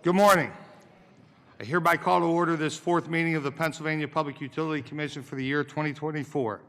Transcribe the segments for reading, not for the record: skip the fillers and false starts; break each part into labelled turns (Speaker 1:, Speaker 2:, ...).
Speaker 1: Good morning. I hereby call to order this fourth meeting of the Pennsylvania Public Utility Commission for the year 2024.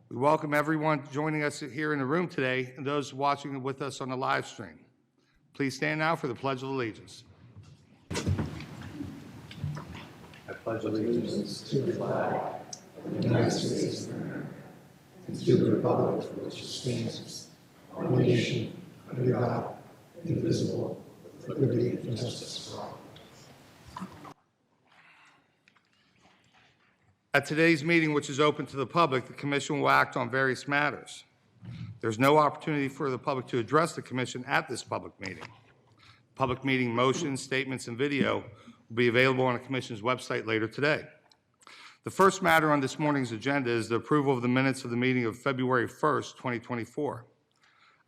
Speaker 1: We welcome everyone joining us here in the room today and those watching with us on the live stream. Please stand now for the Pledge of Allegiance.
Speaker 2: I pledge allegiance to the flag of the United States of America and to the republic for which it stands, one nation, under God, indivisible, with liberty and justice for all.
Speaker 1: At today's meeting, which is open to the public, the Commission will act on various matters. There's no opportunity for the public to address the Commission at this public meeting. Public meeting motions, statements, and video will be available on the Commission's website later today. The first matter on this morning's agenda is the approval of the minutes of the meeting of February 1st, 2024.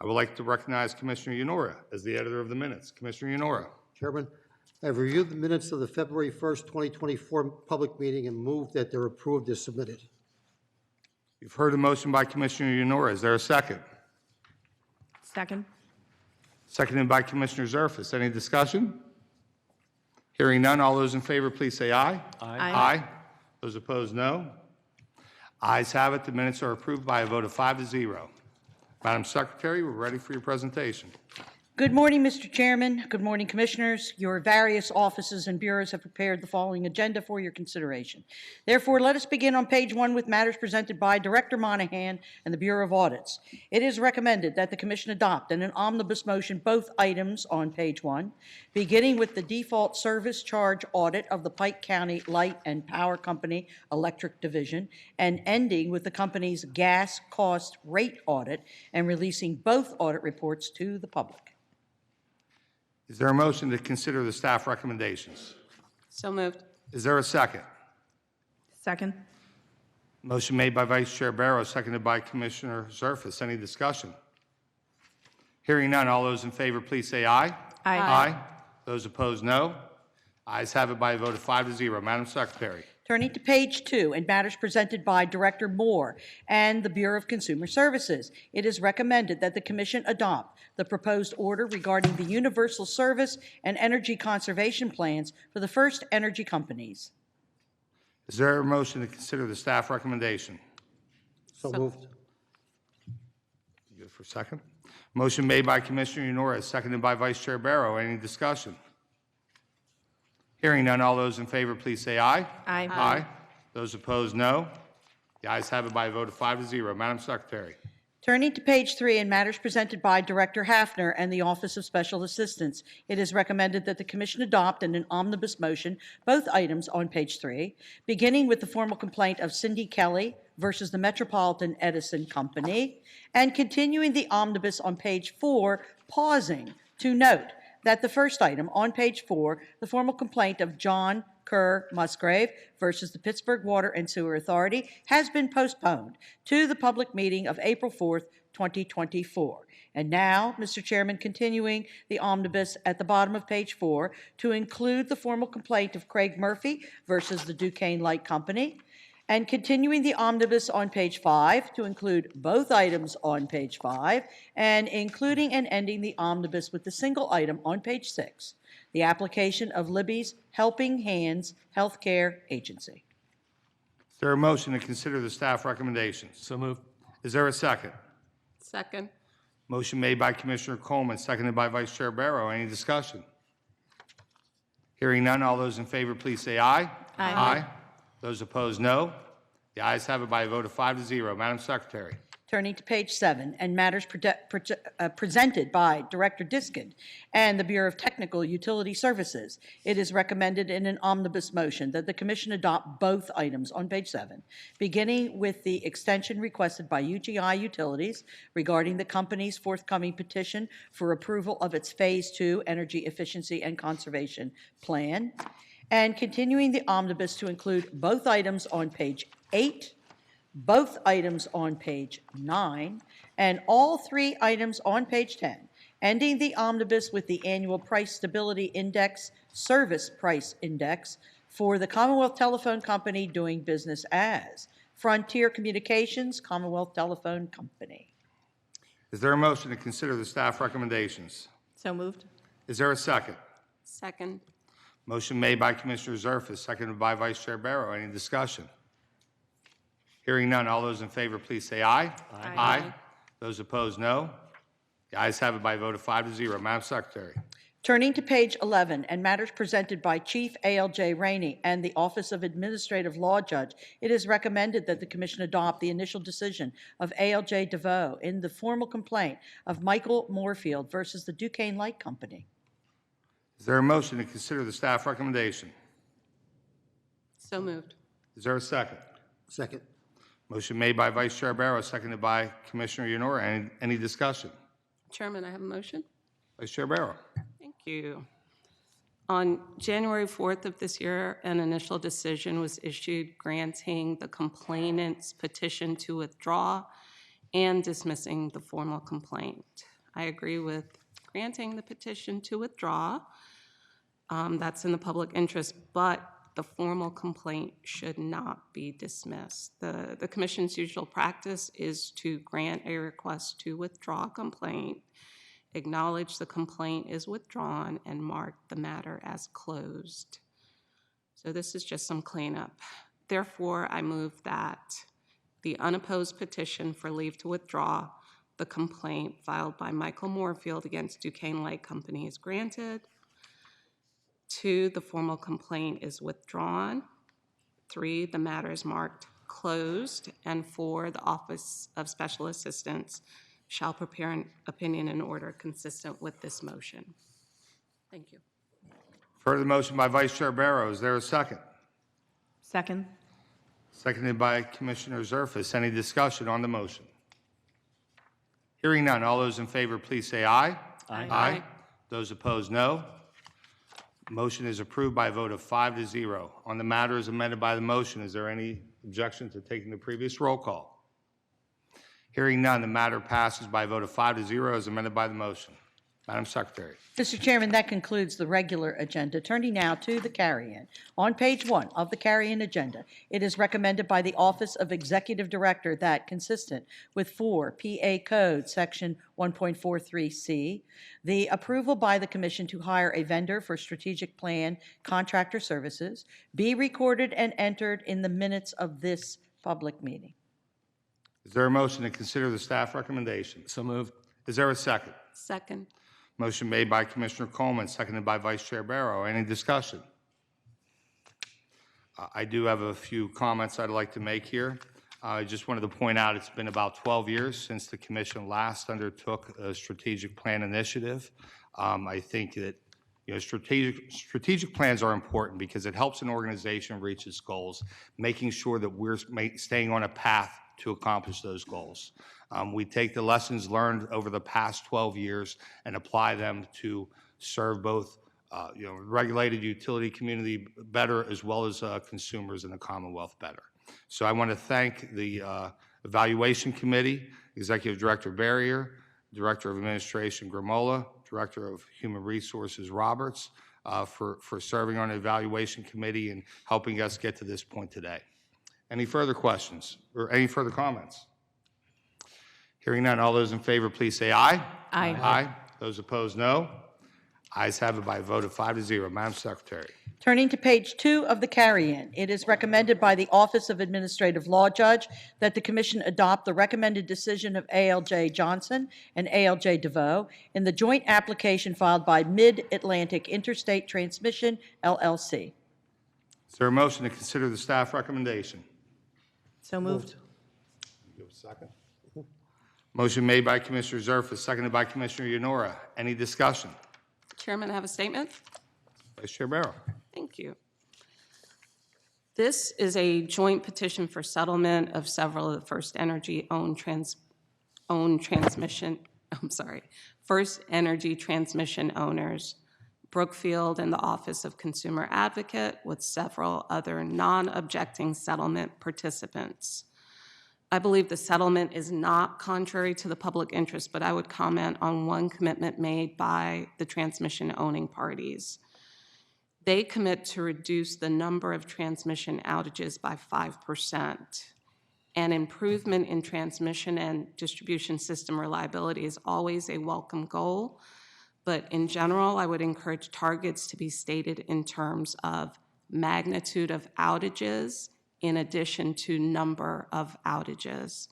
Speaker 1: I would like to recognize Commissioner Yanora as the editor of the minutes. Commissioner Yanora.
Speaker 3: Chairman, I have reviewed the minutes of the February 1st, 2024 public meeting and move that they're approved as submitted.
Speaker 1: You've heard a motion by Commissioner Yanora. Is there a second?
Speaker 4: Second.
Speaker 1: Seconded by Commissioner Zerfus. Any discussion? Hearing none, all those in favor, please say aye.
Speaker 4: Aye.
Speaker 1: Those opposed, no. Ayes have it. The minutes are approved by a vote of 5-0. Madam Secretary, we're ready for your presentation.
Speaker 4: Good morning, Mr. Chairman. Good morning, Commissioners. Your various offices and bureaus have prepared the following agenda for your consideration. Therefore, let us begin on page 1 with matters presented by Director Monahan and the Bureau of Audits. It is recommended that the Commission adopt in an omnibus motion both items on page 1, beginning with the default service charge audit of the Pike County Light and Power Company Electric Division and ending with the company's gas cost rate audit and releasing both audit reports to the public.
Speaker 1: Is there a motion to consider the staff recommendations?
Speaker 5: So moved.
Speaker 1: Is there a second?
Speaker 4: Second.
Speaker 1: Motion made by Vice Chair Barrow, seconded by Commissioner Zerfus. Any discussion? Hearing none, all those in favor, please say aye.
Speaker 4: Aye.
Speaker 1: Those opposed, no. Ayes have it by a vote of 5-0. Madam Secretary.
Speaker 4: Turning to page 2 and matters presented by Director Moore and the Bureau of Consumer Services, it is recommended that the Commission adopt the proposed order regarding the universal service and energy conservation plans for the First Energy companies.
Speaker 1: Is there a motion to consider the staff recommendation?
Speaker 3: So moved.
Speaker 1: Good for a second. Motion made by Commissioner Yanora, seconded by Vice Chair Barrow. Any discussion? Hearing none, all those in favor, please say aye.
Speaker 4: Aye.
Speaker 1: Those opposed, no. The ayes have it by a vote of 5-0. Madam Secretary.
Speaker 4: Turning to page 3 and matters presented by Director Hafner and the Office of Special Assistance, it is recommended that the Commission adopt in an omnibus motion both items on page 3, beginning with the formal complaint of Cindy Kelly versus the Metropolitan Edison Company, and continuing the omnibus on page 4, pausing to note that the first item on page 4, the formal complaint of John Kerr Musgrave versus the Pittsburgh Water and Sewer Authority, has been postponed to the public meeting of April 4th, 2024. And now, Mr. Chairman, continuing the omnibus at the bottom of page 4 to include the formal complaint of Craig Murphy versus the Duquesne Light Company, and continuing the omnibus on page 5 to include both items on page 5, and including and ending the omnibus with the single item on page 6, the application of Libby's Helping Hands Healthcare Agency.
Speaker 1: Is there a motion to consider the staff recommendations?
Speaker 6: So moved.
Speaker 1: Is there a second?
Speaker 5: Second.
Speaker 1: Motion made by Commissioner Coleman, seconded by Vice Chair Barrow. Any discussion? Hearing none, all those in favor, please say aye.
Speaker 4: Aye.
Speaker 1: Those opposed, no. The ayes have it by a vote of 5-0. Madam Secretary.
Speaker 4: Turning to page 7 and matters presented by Director Diskin and the Bureau of Technical Utility Services, it is recommended in an omnibus motion that the Commission adopt both items on page 7, beginning with the extension requested by UGI Utilities regarding the company's forthcoming petition for approval of its Phase 2 Energy Efficiency and Conservation Plan, and continuing the omnibus to include both items on page 8, both items on page 9, and all 3 items on page 10, ending the omnibus with the annual Price Stability Index, Service Price Index, for the Commonwealth Telephone Company doing business as Frontier Communications, Commonwealth Telephone Company.
Speaker 1: Is there a motion to consider the staff recommendations?
Speaker 5: So moved.
Speaker 1: Is there a second?
Speaker 5: Second.
Speaker 1: Motion made by Commissioner Zerfus, seconded by Vice Chair Barrow. Any discussion? Hearing none, all those in favor, please say aye.
Speaker 5: Aye.
Speaker 1: Those opposed, no. The ayes have it by a vote of 5-0. Madam Secretary.
Speaker 4: Turning to page 11 and matters presented by Chief ALJ Rainey and the Office of Administrative Law Judge, it is recommended that the Commission adopt the initial decision of ALJ DeVoe in the formal complaint of Michael Moorfield versus the Duquesne Light Company.
Speaker 1: Is there a motion to consider the staff recommendation?
Speaker 5: So moved.
Speaker 1: Is there a second?
Speaker 3: Second.
Speaker 1: Motion made by Vice Chair Barrow, seconded by Commissioner Yenora. Any discussion?
Speaker 5: Chairman, I have a motion.
Speaker 1: Vice Chair Barrow.
Speaker 5: Thank you. On January 4th of this year, an initial decision was issued granting the complainant's petition to withdraw and dismissing the formal complaint. I agree with granting the petition to withdraw. That's in the public interest, but the formal complaint should not be dismissed. The Commission's usual practice is to grant a request to withdraw a complaint, acknowledge the complaint is withdrawn, and mark the matter as closed. So this is just some cleanup. Therefore, I move that the unopposed petition for leave to withdraw the complaint filed by Michael Moorfield against Duquesne Light Company is granted. 2, the formal complaint is withdrawn. 3, the matter is marked closed. And 4, the Office of Special Assistance shall prepare an opinion in order consistent with this motion. Thank you.
Speaker 1: Further motion by Vice Chair Barrow. Is there a second?
Speaker 5: Second.
Speaker 1: Seconded by Commissioner Zerfus. Any discussion on the motion? Hearing none, all those in favor, please say aye.
Speaker 5: Aye.
Speaker 1: Those opposed, no. Motion is approved by a vote of 5-0. On the matter as amended by the motion, is there any objection to taking the previous roll call? Hearing none, the matter passes by a vote of 5-0 as amended by the motion. Madam Secretary.
Speaker 4: Mr. Chairman, that concludes the regular agenda. Turning now to the carry-in. On page 1 of the carry-in agenda, it is recommended by the Office of Executive Director that, consistent with 4 PA Code Section 1.43C, the approval by the Commission to hire a vendor for strategic plan contractor services be recorded and entered in the minutes of this public meeting.
Speaker 1: Is there a motion to consider the staff recommendation?
Speaker 6: So moved.
Speaker 1: Is there a second?
Speaker 5: Second.
Speaker 1: Motion made by Commissioner Coleman, seconded by Vice Chair Barrow. Any discussion? I do have a few comments I'd like to make here. I just wanted to point out it's been about 12 years since the Commission last undertook a strategic plan initiative. I think that strategic plans are important because it helps an organization reach its goals, making sure that we're staying on a path to accomplish those goals. We take the lessons learned over the past 12 years and apply them to serve both regulated utility community better as well as consumers in the Commonwealth better. So I want to thank the Evaluation Committee, Executive Director Barrier, Director of Administration Gramola, Director of Human Resources Roberts, for serving on the Evaluation Committee and helping us get to this point today. Any further questions or any further comments? Hearing none, all those in favor, please say aye.
Speaker 5: Aye.
Speaker 1: Aye. Those opposed, no. Ayes have it by a vote of 5-0. Madam Secretary.
Speaker 4: Turning to page 2 of the carry-in, it is recommended by the Office of Administrative Law Judge that the Commission adopt the recommended decision of ALJ Johnson and ALJ DeVoe in the joint application filed by Mid-Atlantic Interstate Transmission, LLC.
Speaker 1: Is there a motion to consider the staff recommendation?
Speaker 5: So moved.
Speaker 1: You have a second? Motion made by Commissioner Zerfus, seconded by Commissioner Yenora. Any discussion?
Speaker 5: Chairman, I have a statement.
Speaker 1: Vice Chair Barrow.
Speaker 5: Thank you. This is a joint petition for settlement of several of the First Energy First Energy transmission owners, Brookfield and the Office of Consumer Advocate, with several other non-objecting settlement participants. I believe the settlement is not contrary to the public interest, but I would comment on one commitment made by the transmission owning parties. They commit to reduce the number of transmission outages by 5%. And improvement in transmission and distribution system reliability is always a welcome goal, But in general, I would encourage targets to be stated in terms of magnitude of outages in addition to number of outages.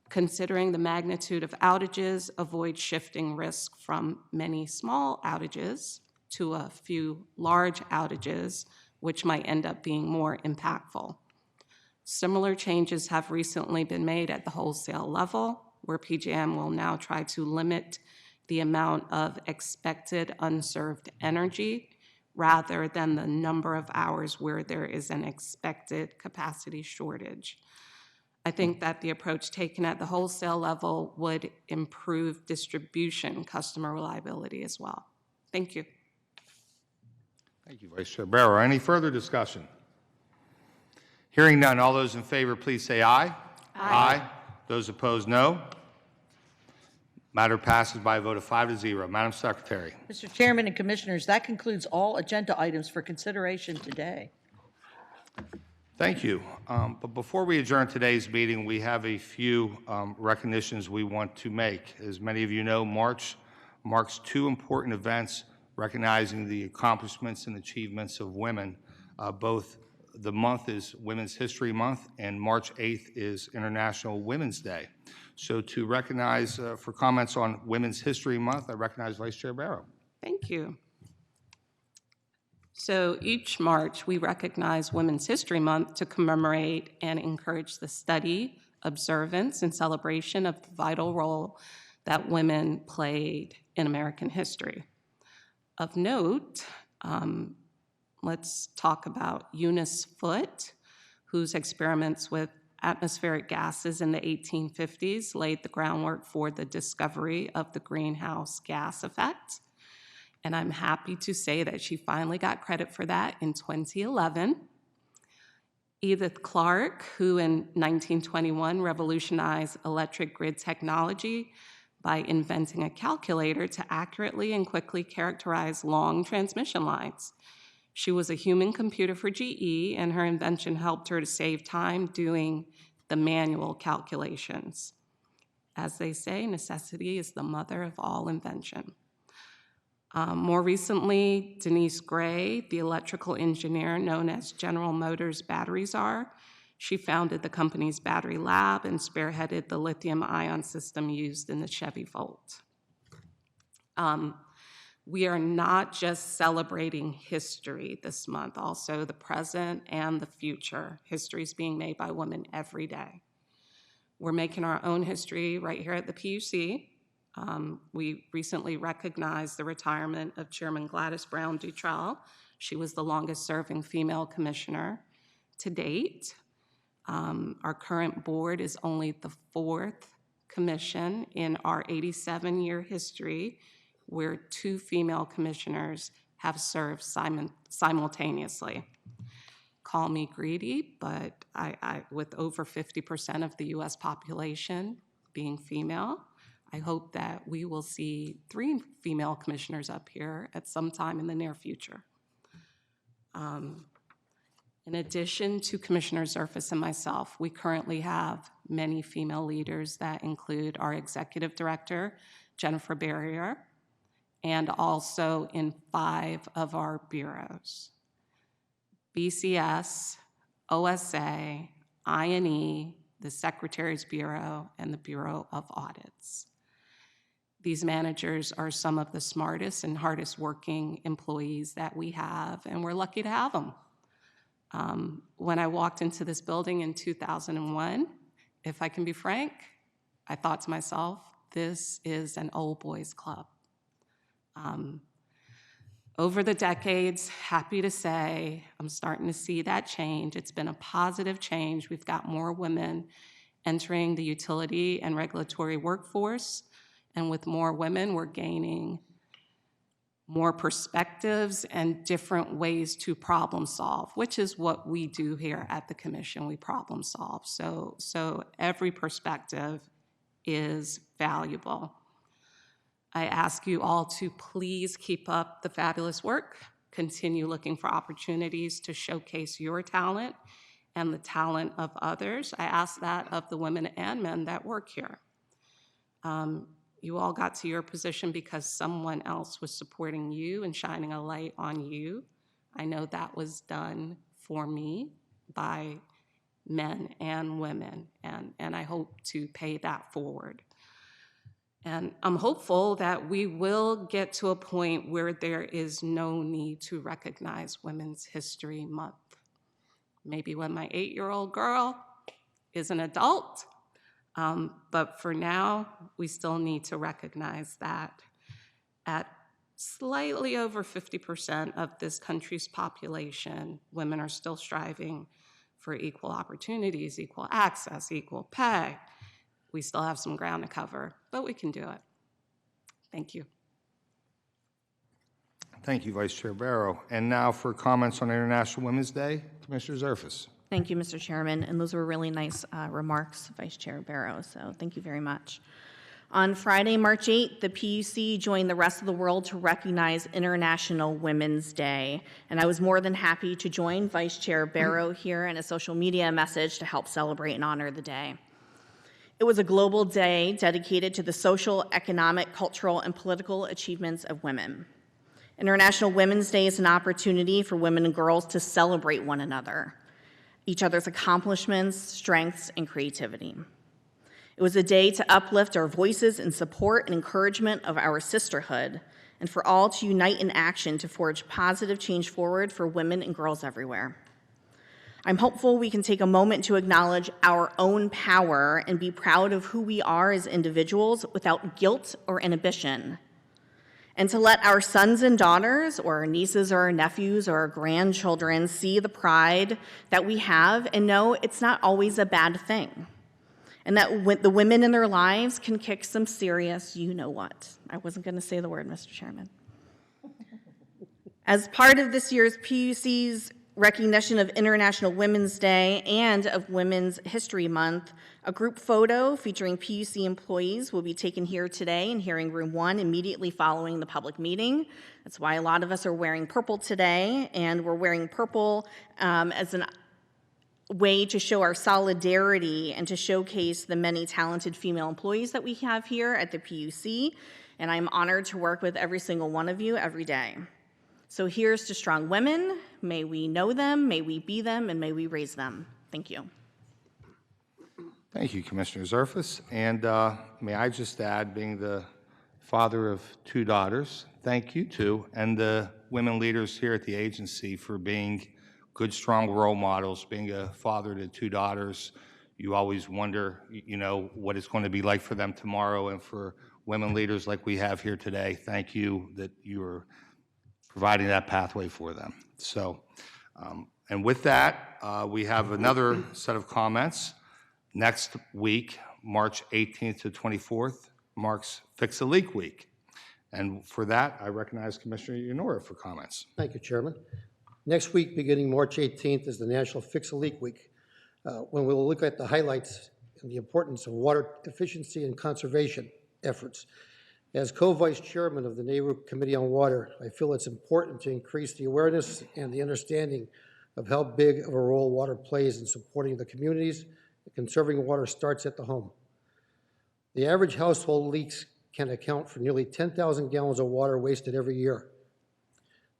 Speaker 5: Considering the magnitude of outages, avoid shifting risk from many small outages to a few large outages, which might end up being more impactful. Similar changes have recently been made at the wholesale level, where PJM will now try to limit the amount of expected unserved energy rather than the number of hours where there is an expected capacity shortage. I think that the approach taken at the wholesale level would improve distribution customer reliability as well. Thank you.
Speaker 1: Thank you, Vice Chair Barrow. Any further discussion? Hearing none, all those in favor, please say aye. Aye. Those opposed, no. Matter passes by a vote of 5-0. Madam Secretary.
Speaker 4: Mr. Chairman and Commissioners, that concludes all agenda items for consideration today.
Speaker 1: Thank you. But before we adjourn today's meeting, we have a few recognitions we want to make. As many of you know, March marks two important events recognizing the accomplishments and achievements of women. Both the month is Women's History Month, and March 8th is International Women's Day. So to recognize, for comments on Women's History Month, I recognize Vice Chair Barrow.
Speaker 5: Thank you. So each March, we recognize Women's History Month to commemorate and encourage the study, observance, and celebration of the vital role that women played in American history. Of note, let's talk about Eunice Foote, whose experiments with atmospheric gases in the 1850s laid the groundwork for the discovery of the greenhouse gas effect. And I'm happy to say that she finally got credit for that in 2011. Edith Clark, who in 1921 revolutionized electric grid technology by inventing a calculator to accurately and quickly characterize long transmission lines. She was a human computer for GE, and her invention helped her to save time doing the manual calculations. As they say, necessity is the mother of all invention. More recently, Denise Gray, the electrical engineer known as General Motors battery czar, she founded the company's battery lab and spearheaded the lithium-ion system used in the Chevy Volt. We are not just celebrating history this month, also the present and the future. History is being made by women every day. We're making our own history right here at the PUC. We recently recognized the retirement of Chairman Gladys Brown Dutrell. She was the longest-serving female commissioner to date. Our current board is only the fourth commission in our 87-year history where two female commissioners have served simultaneously. Call me greedy, but with over 50% of the U.S. population being female, I hope that we will see 3 female commissioners up here at some time in the near future. In addition to Commissioner Zerfus and myself, we currently have many female leaders that include our Executive Director, Jennifer Barrier, and also in 5 of our bureaus: BCS, OSA, I&E, the Secretary's Bureau, and the Bureau of Audits. These managers are some of the smartest and hardest working employees that we have, and we're lucky to have them. When I walked into this building in 2001, if I can be frank, I thought to myself, this is an old boys club. Over the decades, happy to say, I'm starting to see that change. It's been a positive change. We've got more women entering the utility and regulatory workforce, and with more women, we're gaining more perspectives and different ways to problem solve, which is what we do here at the Commission. We problem solve. So every perspective is valuable. I ask you all to please keep up the fabulous work. Continue looking for opportunities to showcase your talent and the talent of others. I ask that of the women and men that work here. You all got to your position because someone else was supporting you and shining a light on you. I know that was done for me by men and women, and I hope to pay that forward. And I'm hopeful that we will get to a point where there is no need to recognize Women's History Month. Maybe when my 8-year-old girl is an adult, but for now, we still need to recognize that at slightly over 50% of this country's population, women are still striving for equal opportunities, equal access, equal pay. We still have some ground to cover, but we can do it. Thank you.
Speaker 1: Thank you, Vice Chair Barrow. And now for comments on International Women's Day, Commissioner Zerfus.
Speaker 6: Thank you, Mr. Chairman, and those were really nice remarks, Vice Chair Barrow, so thank you very much. On Friday, March 8th, the PUC joined the rest of the world to recognize International Women's Day, and I was more than happy to join Vice Chair Barrow here in a social media message to help celebrate and honor the day. It was a global day dedicated to the social, economic, cultural, and political achievements of women. International Women's Day is an opportunity for women and girls to celebrate one another, each other's accomplishments, strengths, and creativity. It was a day to uplift our voices in support and encouragement of our sisterhood, and for all to unite in action to forge positive change forward for women and girls everywhere. I'm hopeful we can take a moment to acknowledge our own power and be proud of who we are as individuals without guilt or inhibition, and to let our sons and daughters, or our nieces or our nephews or our grandchildren see the pride that we have and know it's not always a bad thing, and that the women in their lives can kick some serious you-know-what. I wasn't going to say the word, Mr. Chairman. As part of this year's PUC's recognition of International Women's Day and of Women's History Month, a group photo featuring PUC employees will be taken here today in Hearing Room 1 immediately following the public meeting. That's why a lot of us are wearing purple today, and we're wearing purple as a way to show our solidarity and to showcase the many talented female employees that we have here at the PUC, and I'm honored to work with every single one of you every day. So here's to strong women. May we know them, may we be them, and may we raise them. Thank you.
Speaker 1: Thank you, Commissioner Zerfus. And may I just add, being the father of 2 daughters, thank you too, and the women leaders here at the agency for being good, strong role models. Being a father to 2 daughters, you always wonder, you know, what it's going to be like for them tomorrow, and for women leaders like we have here today, thank you that you are providing that pathway for them. So, and with that, we have another set of comments. Next week, March 18th to 24th, marks Fix a Leak Week. And for that, I recognize Commissioner Yanora for comments.
Speaker 3: Thank you, Chairman. Next week, beginning March 18th, is the National Fix a Leak Week, when we'll look at the highlights and the importance of water efficiency and conservation efforts. As co-vice chairman of the Neighborhood Committee on Water, I feel it's important to increase the awareness and the understanding of how big of a role water plays in supporting the communities. Conserving water starts at the home. The average household leaks can account for nearly 10,000 gallons of water wasted every year.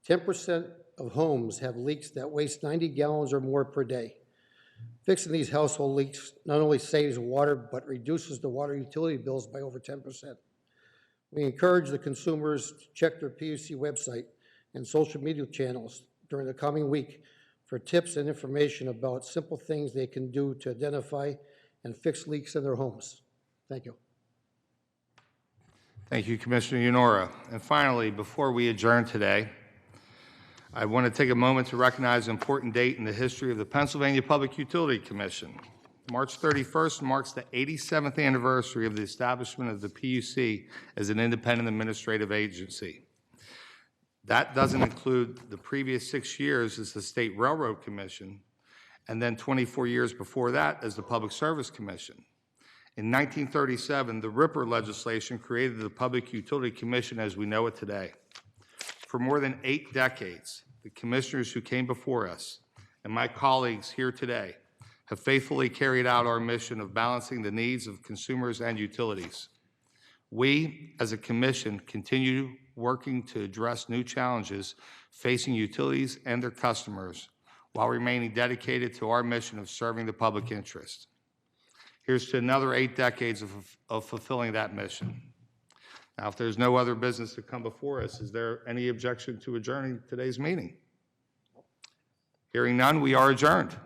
Speaker 3: 10% of homes have leaks that waste 90 gallons or more per day. Fixing these household leaks not only saves water, but reduces the water utility bills by over 10%. We encourage the consumers to check their PUC website and social media channels during the coming week for tips and information about simple things they can do to identify and fix leaks in their homes. Thank you.
Speaker 1: Thank you, Commissioner Yanora. And finally, before we adjourn today, I want to take a moment to recognize an important date in the history of the Pennsylvania Public Utility Commission. March 31st marks the 87th anniversary of the establishment of the PUC as an independent administrative agency. That doesn't include the previous 6 years as the State Railroad Commission, and then 24 years before that as the Public Service Commission. In 1937, the Ripper legislation created the Public Utility Commission as we know it today. For more than 8 decades, the commissioners who came before us and my colleagues here today have faithfully carried out our mission of balancing the needs of consumers and utilities. We, as a commission, continue working to address new challenges facing utilities and their customers while remaining dedicated to our mission of serving the public interest. Here's to another 8 decades of fulfilling that mission. Now, if there's no other business to come before us, is there any objection to adjourning today's meeting? Hearing none, we are adjourned.